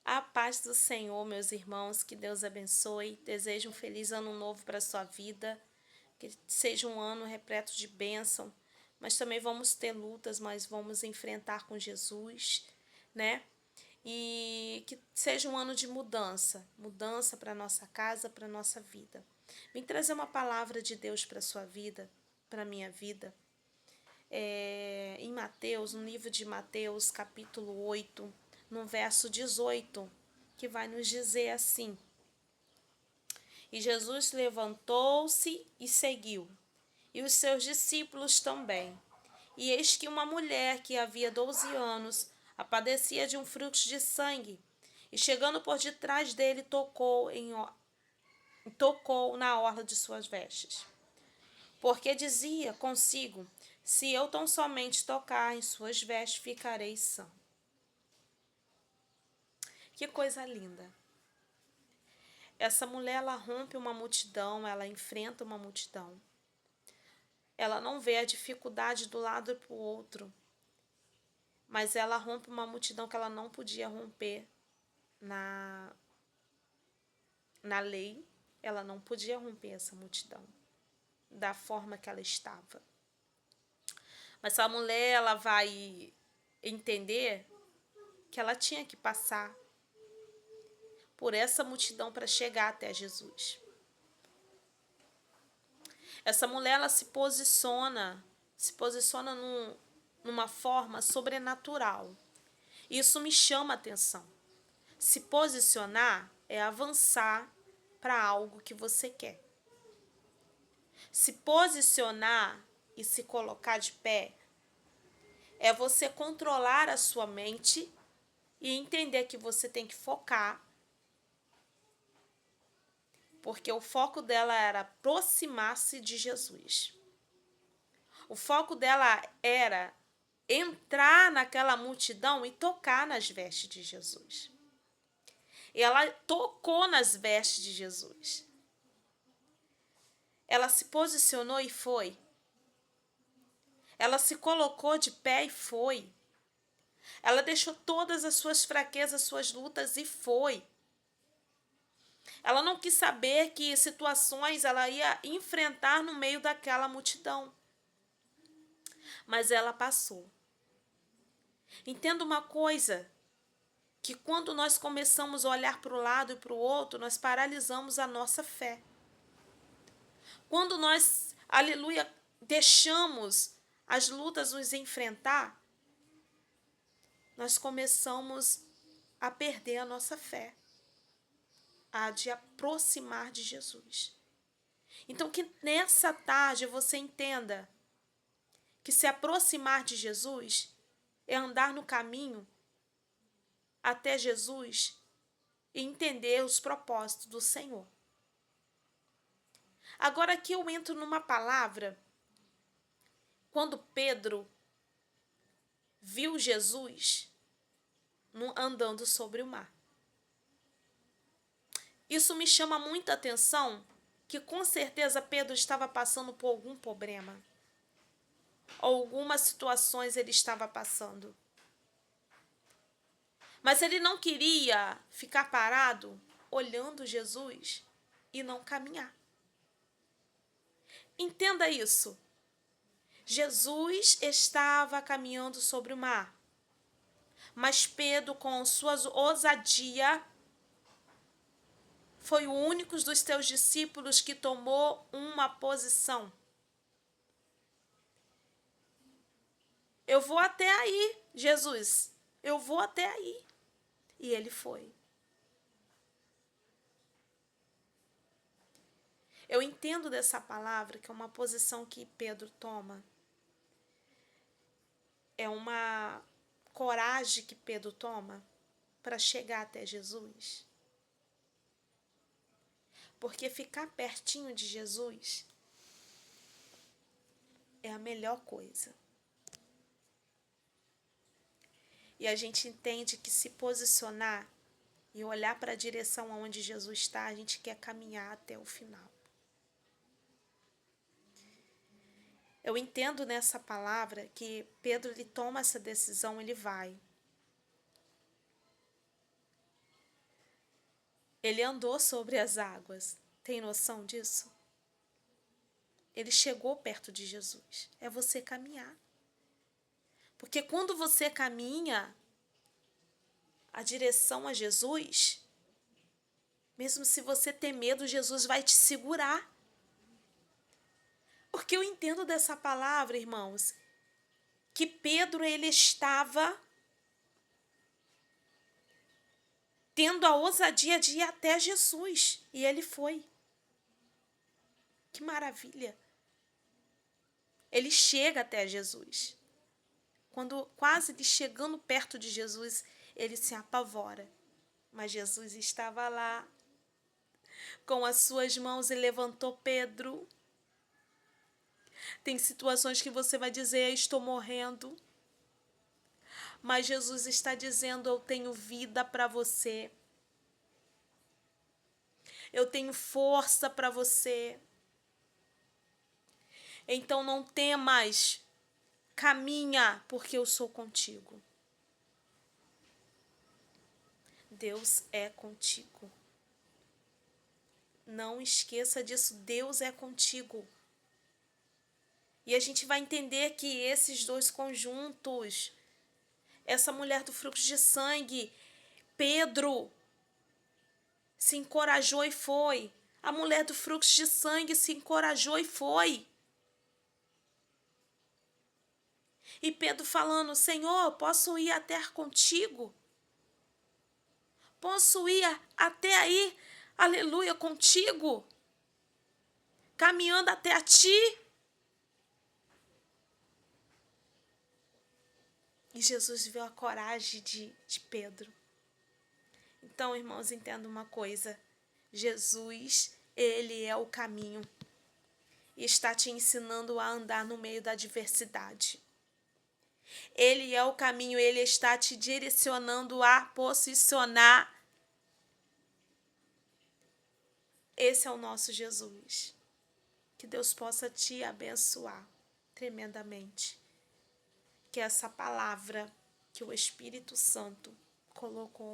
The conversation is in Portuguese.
A paz do Senhor, meus irmãos, que Deus abençoe. Desejo um feliz ano novo para a sua vida, que seja um ano repleto de bênção, mas também vamos ter lutas, mas vamos enfrentar com Jesus, né? E que seja um ano de mudança, mudança para nossa casa, para nossa vida. Vim trazer uma palavra de Deus para a sua vida, para a minha vida. Em Mateus, no livro de Mateus, capítulo 8, no verso 18, que vai nos dizer assim: E Jesus levantou-se e seguiu, e os seus discípulos também. E eis que uma mulher que havia 12 anos a padecia de um fluxo de sangue, e chegando por detrás dele, tocou na orla de suas vestes. Porque dizia consigo: se eu tão somente tocar em suas vestes, ficarei sã. Que coisa linda! Essa mulher, ela rompe uma multidão, ela enfrenta uma multidão. Ela não vê a dificuldade do lado e para o outro, mas ela rompe uma multidão que ela não podia romper na lei. Ela não podia romper essa multidão da forma que ela estava. Mas essa mulher, ela vai entender que ela tinha que passar por essa multidão para chegar até Jesus. Essa mulher, ela se posiciona numa forma sobrenatural. Isso me chama a atenção. Se posicionar é avançar para algo que você quer. Se posicionar e se colocar de pé é você controlar a sua mente e entender que você tem que focar, porque o foco dela era aproximar-se de Jesus. O foco dela era entrar naquela multidão e tocar nas vestes de Jesus. E ela tocou nas vestes de Jesus. Ela se posicionou e foi. Ela se colocou de pé e foi. Ela deixou todas as suas fraquezas, suas lutas e foi. Ela não quis saber que situações ela ia enfrentar no meio daquela multidão. Mas ela passou. Entenda uma coisa, que quando nós começamos a olhar para o lado e para o outro, nós paralisamos a nossa fé. Quando nós, aleluia, deixamos as lutas nos enfrentar, nós começamos a perder a nossa fé, a de aproximar de Jesus. Então, que nessa tarde você entenda que se aproximar de Jesus é andar no caminho até Jesus e entender os propósitos do Senhor. Agora aqui eu entro numa palavra, quando Pedro viu Jesus andando sobre o mar. Isso me chama muita atenção, que com certeza Pedro estava passando por algum problema. Algumas situações ele estava passando. Mas ele não queria ficar parado olhando Jesus e não caminhar. Entenda isso. Jesus estava caminhando sobre o mar. Mas Pedro, com sua ousadia, foi o único dos teus discípulos que tomou uma posição. Eu vou até aí, Jesus. Eu vou até aí. E ele foi. Eu entendo dessa palavra que é uma posição que Pedro toma. É uma coragem que Pedro toma para chegar até Jesus. Porque ficar pertinho de Jesus é a melhor coisa. E a gente entende que se posicionar e olhar para a direção aonde Jesus está, a gente quer caminhar até o final. Eu entendo nessa palavra que Pedro ele toma essa decisão, ele vai. Ele andou sobre as águas. Tem noção disso? Ele chegou perto de Jesus. É você caminhar. Porque quando você caminha a direção a Jesus, mesmo se você ter medo, Jesus vai te segurar. Porque eu entendo dessa palavra, irmãos, que Pedro, ele estava tendo a ousadia de ir até Jesus. E ele foi. Que maravilha. Ele chega até Jesus. Quando quase ele chegando perto de Jesus, ele se apavora. Mas Jesus estava lá, com as suas mãos, e levantou Pedro. Tem situações que você vai dizer, estou morrendo. Mas Jesus está dizendo, eu tenho vida para você. Eu tenho força para você. Então não temas, caminha, porque eu sou contigo. Deus é contigo. Não esqueça disso, Deus é contigo. E a gente vai entender que esses dois conjuntos, essa mulher do fluxo de sangue, Pedro se encorajou e foi. A mulher do fluxo de sangue se encorajou e foi. E Pedro falando, Senhor, posso ir até contigo? Posso ir até aí, aleluia, contigo? Caminhando até a ti? E Jesus viu a coragem de Pedro. Então, irmãos, entenda uma coisa. Jesus, ele é o caminho. E está te ensinando a andar no meio da adversidade. Ele é o caminho, ele está te direcionando a posicionar. Esse é o nosso Jesus. Que Deus possa te abençoar tremendamente. Que essa palavra que o Espírito Santo colocou